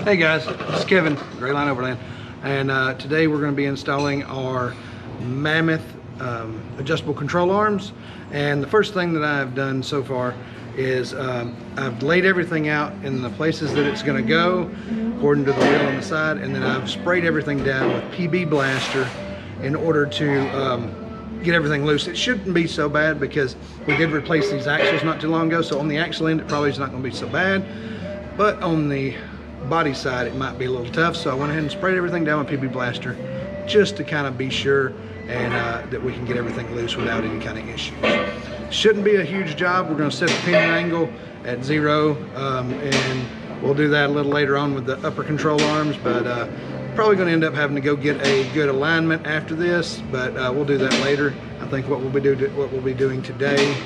Hey guys, it's Kevin, Gray Line Overland, and today we're going to be installing our Mammoth adjustable control arms. And the first thing that I've done so far is I've laid everything out in the places that it's going to go according to the wheel on the side, and then I've sprayed everything down with PB Blaster in order to get everything loose. It shouldn't be so bad because we did replace these axles not too long ago, so on the axle end it probably is not going to be so bad, but on the body side it might be a little tough. So I went ahead and sprayed everything down with PB Blaster just to kind of be sure and that we can get everything loose without any kind of issues. Shouldn't be a huge job. We're going to set the pinion angle at 0, and we'll do that a little later on with the upper control arms, but probably going to end up having to go get a good alignment after this, but we'll do that later. I think what we'll be doing today,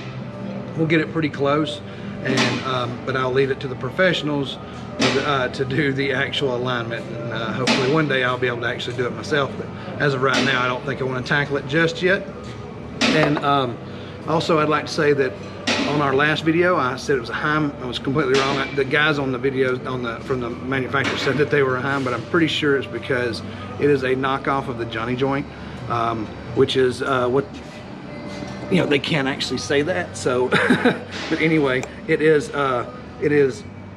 we'll get it pretty close, and but I'll leave it to the professionals to do the actual alignment, and hopefully one day I'll be able to actually do it myself. But as of right now, I don't think I want to tackle it just yet. And also I'd like to say that on our last video I said it was a Heim. I was completely wrong. The guys on the videos from the manufacturer said that they were a Heim, but I'm pretty sure it's because it is a knockoff of the Johnny joint, which is what, you know, they can't actually say that, so but anyway, it is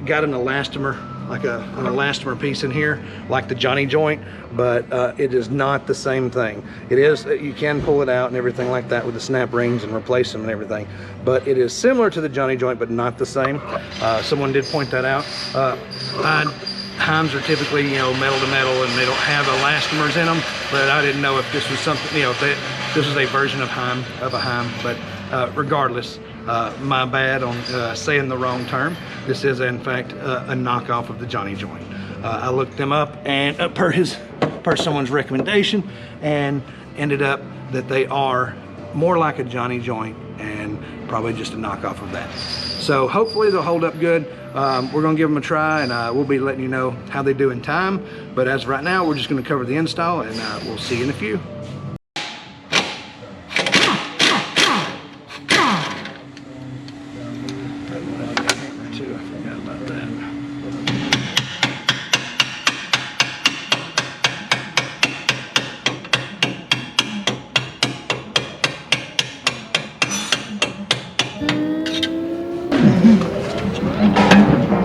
got an elastomer, like an elastomer piece in here like the Johnny joint, but it is not the same thing. It is, you can pull it out and everything like that with the snap rings and replace them and everything, but it is similar to the Johnny joint but not the same. Someone did point that out. Heims are typically, you know, metal to metal, and they don't have elastomers in them, but I didn't know if this was something, you know, if this was a version of a Heim, but regardless, my bad on saying the wrong term. This is in fact a knockoff of the Johnny joint. I looked them up, and per someone's recommendation, and ended up that they are more like a Johnny joint and probably just a knockoff of that. So hopefully they'll hold up good. We're gonna give them a try, and we'll be letting you know how they do in time. But as of right now, we're just gonna cover the install, and we'll see you in a few.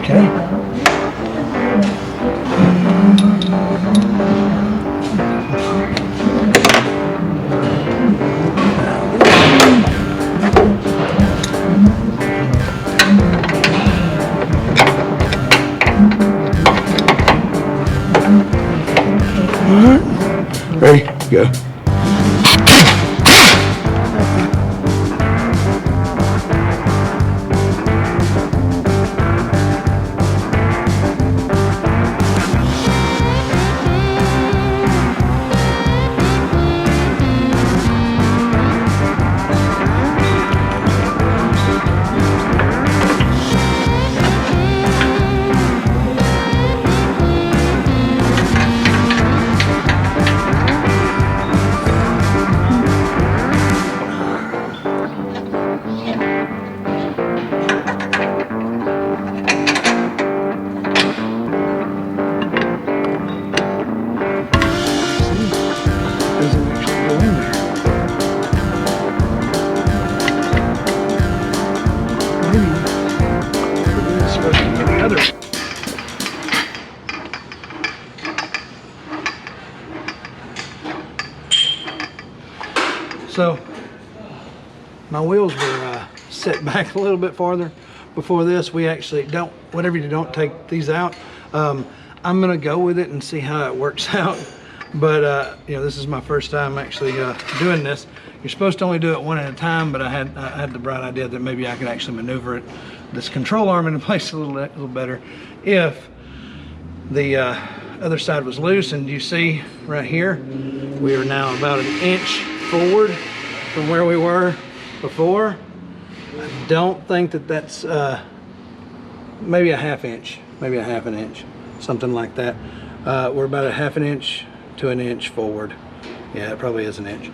Okay. All right. Ready? Go. So my wheels were set back a little bit farther before this. We actually don't, whenever you don't take these out, I'm gonna go with it and see how it works out. But you know, this is my first time actually doing this. You're supposed to only do it one at a time, but I had the bright idea that maybe I could actually maneuver this control arm into place a little better if the other side was loose. And you see right here, we are now about an inch forward from where we were before. I don't think that that's maybe a half inch, maybe a half an inch, something like that. We're about a half an inch to an inch forward. Yeah, it probably is an inch.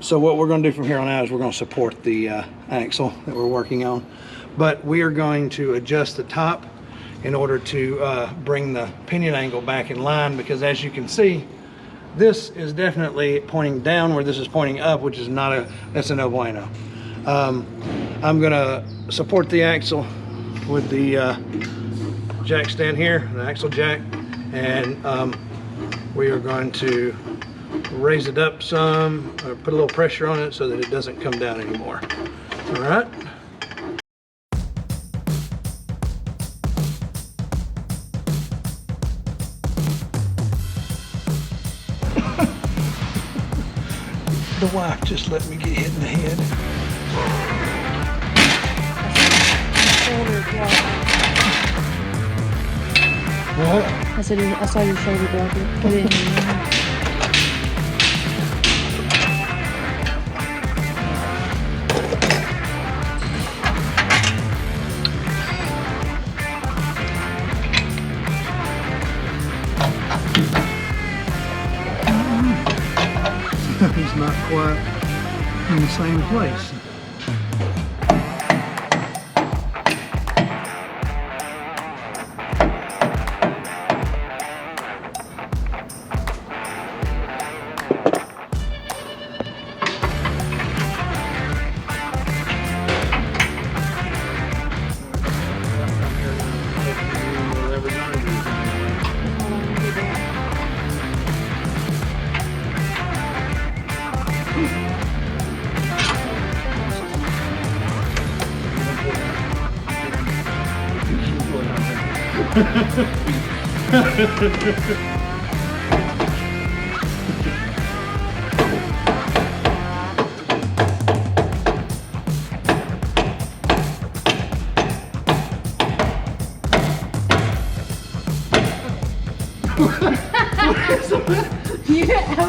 So what we're going to do from here on out is we're going to support the axle that we're working on, but we are going to adjust the top in order to bring the pinion angle back in line, because as you can see, this is definitely pointing down where this is pointing up, which is not that's a no bueno. I'm gonna support the axle with the jack stand here, the axle jack, and we are going to raise it up some, or put a little pressure on it so that it doesn't come down anymore. All right. The wife just let me get hit in the head. What? I said I saw your shoulder block it. Put it in the It's not quite in the same place.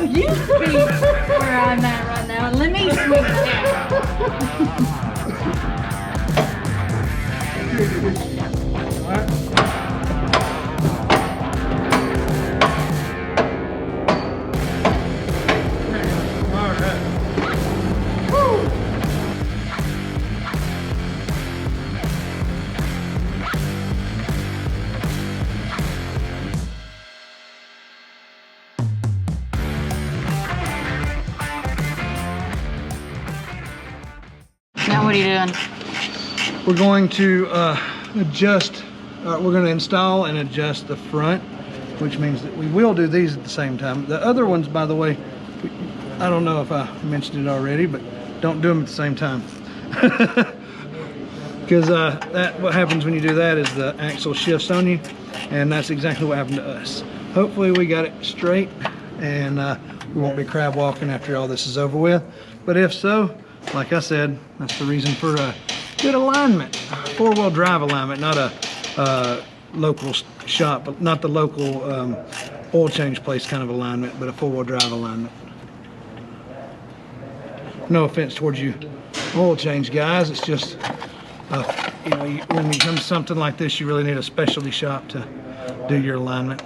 You speak where I'm at right now, and let me speak Now what are you doing? We're going to adjust, we're going to install and adjust the front, which means that we will do these at the same time. The other ones, by the way, I don't know if I mentioned it already, but don't do them at the same time. Because what happens when you do that is the axle shifts on you, and that's exactly what happened to us. Hopefully we got it straight, and we won't be crab walking after all this is over with. But if so, like I said, that's the reason for a good alignment, four-wheel drive alignment, not a local shop, but not the local oil change place kind of alignment, but a four-wheel drive alignment. No offense towards you oil change guys, it's just you know, when it comes to something like this, you really need a specialty shop to do your alignment.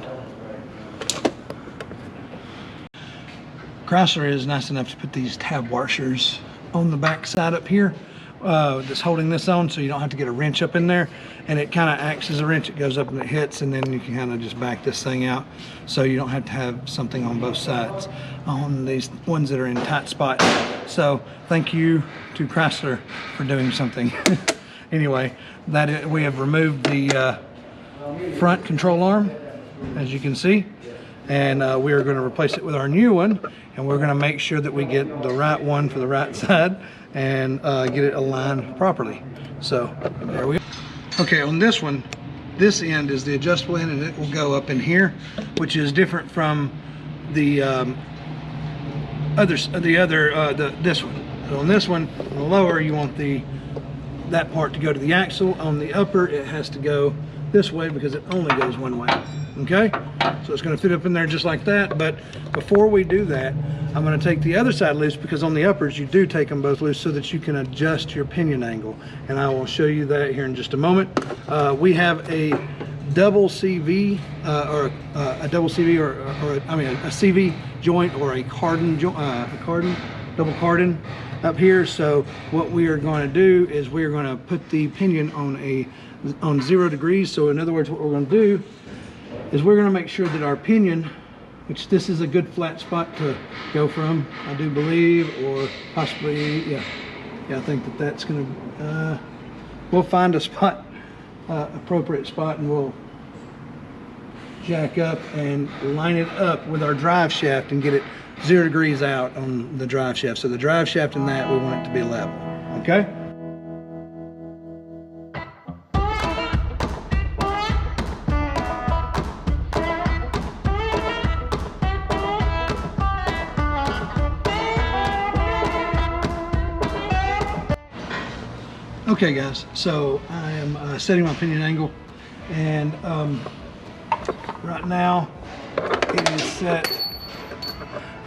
Chrysler is nice enough to put these tab washers on the back side up here that's holding this on, so you don't have to get a wrench up in there, and it kind of acts as a wrench. It goes up and it hits, and then you can kind of just back this thing out, so you don't have to have something on both sides on these ones that are in tight spots. So thank you to Chrysler for doing something. Anyway, we have removed the front control arm, as you can see, and we are going to replace it with our new one, and we're going to make sure that we get the right one for the right side and get it aligned properly. So there we go. Okay, on this one, this end is the adjustable end, and it will go up in here, which is different from the this one. So on this one, on the lower, you want that part to go to the axle. On the upper, it has to go this way because it only goes one way. Okay, so it's going to fit up in there just like that. But before we do that, I'm going to take the other side loose, because on the uppers you do take them both loose so that you can adjust your pinion angle, and I will show you that here in just a moment. We have a double CV or a double CV or I mean a CV joint or a double cardan up here. So what we are going to do is we are going to put the pinion on a on 0 degrees. So in other words, what we're going to do is we're going to make sure that our pinion, which this is a good flat spot to go from, I do believe, or possibly, yeah, I think that that's going to, we'll find a spot, appropriate spot, and we'll jack up and line it up with our drive shaft and get it 0 degrees out on the drive shaft. So the drive shaft and that, we want it to be level, okay? Okay guys, so I am setting my pinion angle, and right now it is set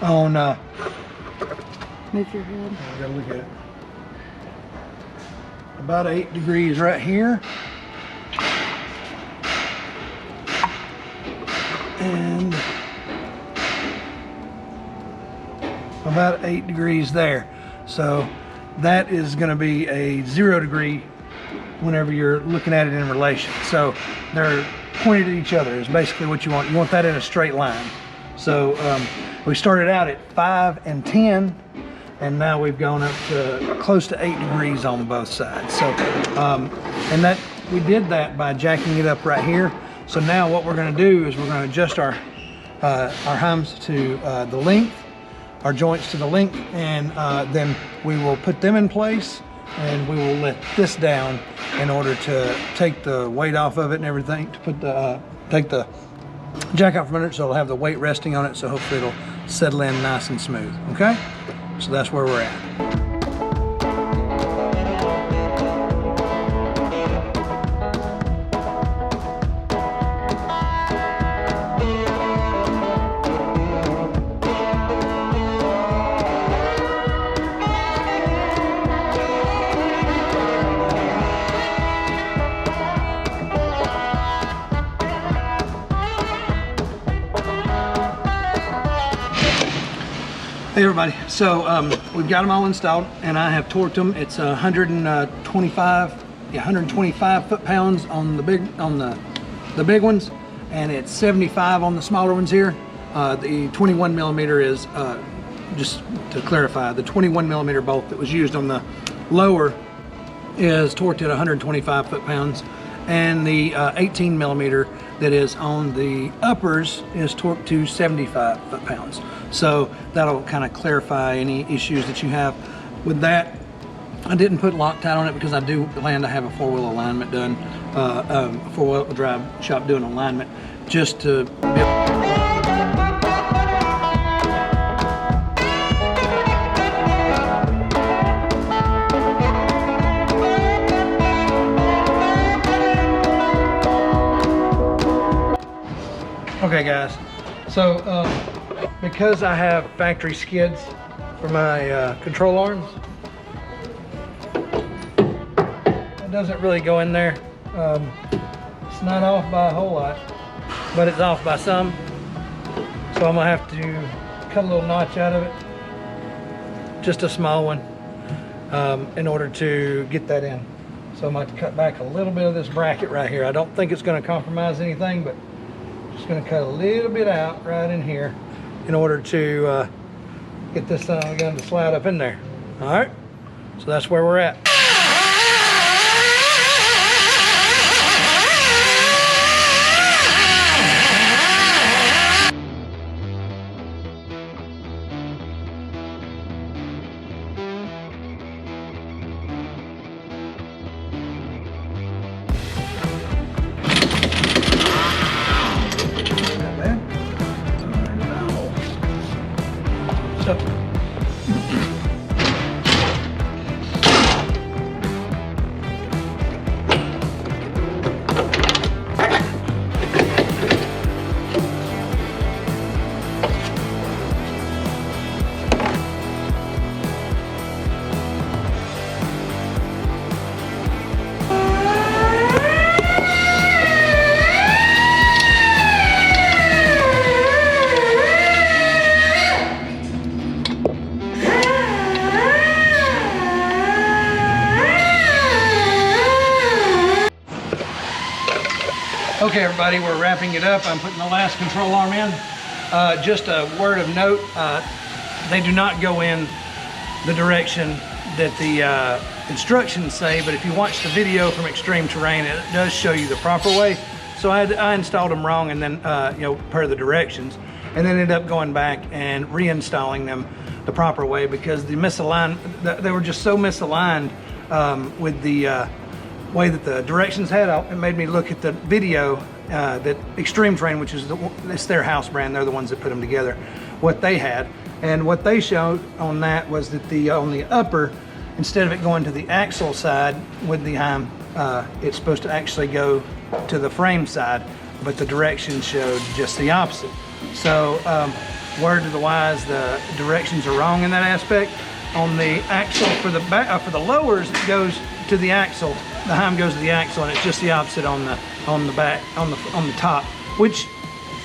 on, Move your head. I gotta look at it, about 8 degrees right here, and about 8 degrees there. So that is going to be a 0 degree whenever you're looking at it in relation. So they're pointed at each other is basically what you want. You want that in a straight line. So we started out at 5 and 10, and now we've gone up to close to 8 degrees on both sides. So and that we did that by jacking it up right here. So now what we're going to do is we're going to adjust our heims to the length, our joints to the length, and then we will put them in place, and we will let this down in order to take the weight off of it and everything, to put the take the jack out from under it, so it'll have the weight resting on it, so hopefully it'll settle in nice and smooth. Okay, so that's where we're at. Hey everybody, so we've got them all installed, and I have torqued them. It's 125 foot-pounds on the big ones, and it's 75 on the smaller ones here. The 21 millimeter is, just to clarify, the 21 millimeter bolt that was used on the lower is torqued at 125 foot-pounds, and the 18 millimeter that is on the uppers is torqued to 75 foot-pounds. So that'll kind of clarify any issues that you have with that. I didn't put Loctite on it because I do plan to have a four-wheel alignment done, four-wheel drive shop doing alignment, just to be Okay guys, so because I have factory skids for my control arms, it doesn't really go in there. It's not off by a whole lot, but it's off by some. So I'm gonna have to cut a little notch out of it, just a small one, in order to get that in. So I'm gonna have to cut back a little bit of this bracket right here. I don't think it's gonna compromise anything, but just going to cut a little bit out right in here in order to get this gun to slide up in there. All right, so that's where we're at. Okay, everybody, we're wrapping it up. I'm putting the last control arm in. Just a word of note, they do not go in the direction that the instructions say, but if you watch the video from Extreme Terrain, it does show you the proper way. So I installed them wrong, and then, you know, per the directions, and then ended up going back and reinstalling them the proper way because the they were just so misaligned with the way that the directions had. It made me look at the video that Extreme Terrain, which is it's their house brand, they're the ones that put them together, what they had. And what they showed on that was that on the upper, instead of it going to the axle side with the heim, it's supposed to actually go to the frame side, but the directions showed just the opposite. So word to the wise, the directions are wrong in that aspect. On the axle for the back, for the lowers, it goes to the axle. The heim goes to the axle, and it's just the opposite on the back, on the top. Which,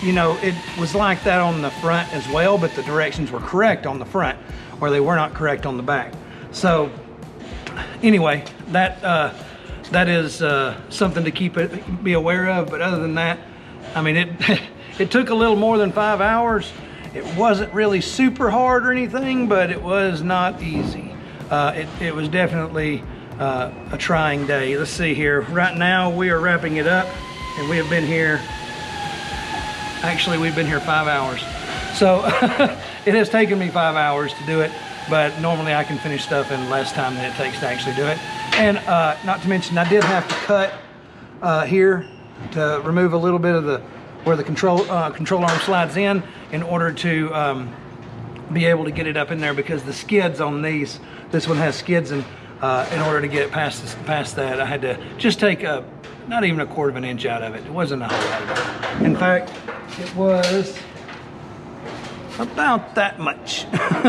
you know, it was like that on the front as well, but the directions were correct on the front, where they were not correct on the back. So anyway, that is something to be aware of. But other than that, I mean, it took a little more than 5 hours. It wasn't really super hard or anything, but it was not easy. It was definitely a trying day. Let's see here. Right now we are wrapping it up, and we have been here, actually we've been here 5 hours. So it has taken me 5 hours to do it, but normally I can finish stuff in less time than it takes to actually do it. And not to mention, I did have to cut here to remove a little bit of where the control arm slides in order to be able to get it up in there, because the skids on this one has skids, and in order to get it past that, I had to just take not even a quarter of an inch out of it. It wasn't a whole lot of it. In fact, it was about that much.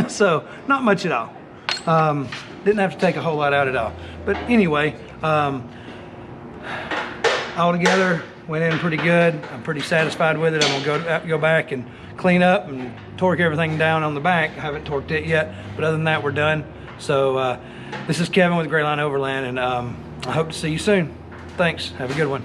So not much at all. Didn't have to take a whole lot out at all. But anyway, all together went in pretty good. I'm pretty satisfied with it. I'm gonna go back and clean up and torque everything down on the back. I haven't torqued it yet, but other than that, we're done. So this is Kevin with Grayline Overland, and I hope to see you soon. Thanks. Have a good one.